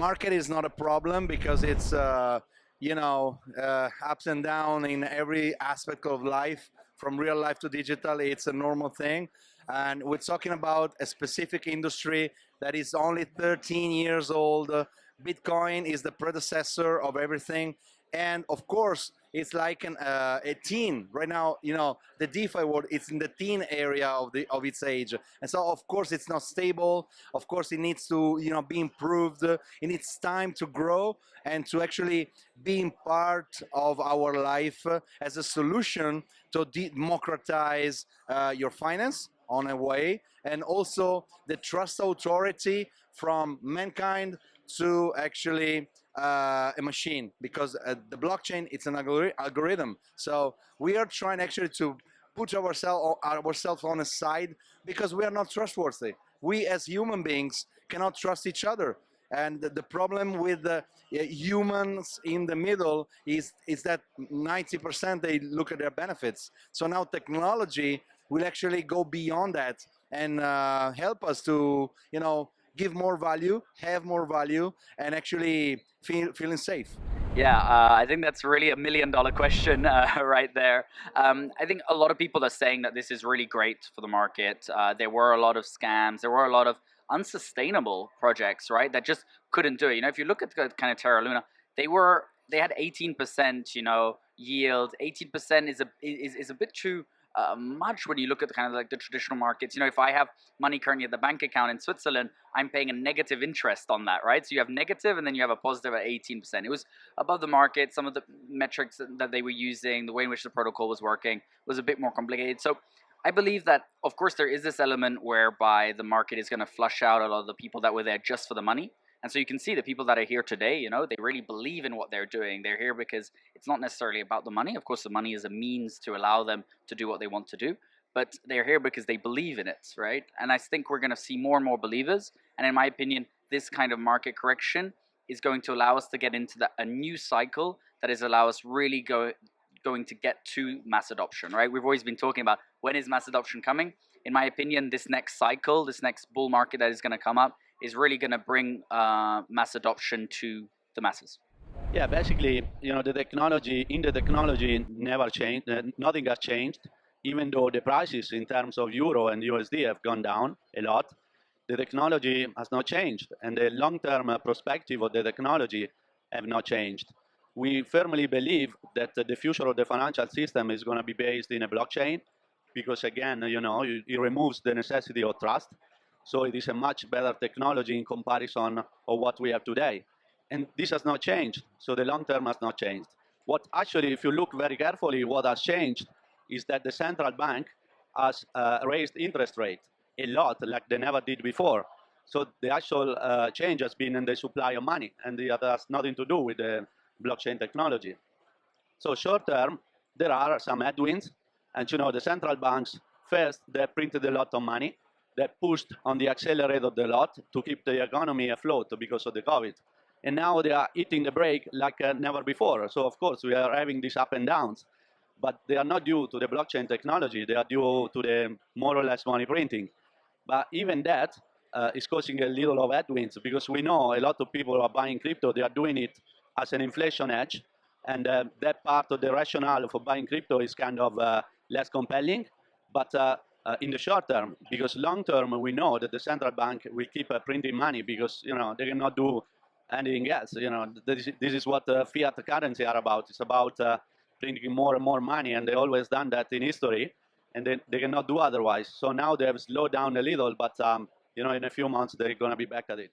market is not a problem because it's ups and down in every aspect of life, from real life to digital. It's a normal thing, and we're talking about a specific industry that is only 13 years old. Bitcoin is the predecessor of everything, and of course it's like a teen right now. The DeFi world, it's in the teen area of its age, and so of course it's not stable. Of course it needs to be improved. It needs time to grow and to actually being part of our life as a solution to democratize your finance on a way, and also the trust authority from mankind to actually a machine, because the blockchain, it's an algorithm. So we are trying actually to put ourselves on a side, because we are not trustworthy. We as human beings cannot trust each other. And the problem with the humans in the middle is that 90% they look at their benefits. So now technology will actually go beyond that and help us to give more value, have more value, and actually feeling safe. Yeah, I think that's really a $1 million question right there. I think a lot of people are saying that this is really great for the market. There were a lot of scams. There were a lot of unsustainable projects, right, that just couldn't do it. If you look at kind of Terra Luna, they had 18%, yield. 18% is a bit too much when you look at kind of like the traditional markets. If I have money currently at the bank account in Switzerland, I'm paying a negative interest on that, right? So you have negative and then you have a positive at 18%. It was above the market. Some of the metrics that they were using, the way in which the protocol was working, was a bit more complicated. So I believe that, of course, there is this element whereby the market is going to flush out a lot of the people that were there just for the money. And so you can see the people that are here today, they really believe in what they're doing. They're here because it's not necessarily about the money. Of course, the money is a means to allow them to do what they want to do. But they're here because they believe in it, right? And I think we're going to see more and more believers. And in my opinion, this kind of market correction is going to allow us to get into a new cycle that is allow us really going to get to mass adoption, right? We've always been talking about, when is mass adoption coming? In my opinion, this next cycle, this next bull market that is going to come up, is really going to bring mass adoption to the masses. Yeah, basically, the technology never changed. Nothing has changed, even though the prices in terms of euro and USD have gone down a lot. The technology has not changed, and the long-term perspective of the technology have not changed. We firmly believe that the future of the financial system is going to be based in a blockchain, because again, it removes the necessity of trust. So it is a much better technology in comparison of what we have today. And this has not changed. So the long term has not changed. What actually, if you look very carefully, what has changed is that the central bank has raised interest rate a lot, like they never did before. So the actual change has been in the supply of money, and it has nothing to do with the blockchain technology. So short term, there are some headwinds. And the central banks, first, they printed a lot of money. They pushed on the accelerator a lot to keep the economy afloat because of the COVID. And now they are hitting the brake like never before. So of course we are having these up and downs, but they are not due to the blockchain technology. They are due to the more or less money printing. But even that is causing a little of headwinds, because we know a lot of people are buying crypto. They are doing it as an inflation hedge. And that part of the rationale for buying crypto is kind of less compelling. But in the short term, because long term, we know that the central bank will keep printing money, because they cannot do anything else. This is what fiat currency are about. It's about printing more and more money, and they always done that in history, and they cannot do otherwise. So now they have slowed down a little, but in a few months they're going to be back at it.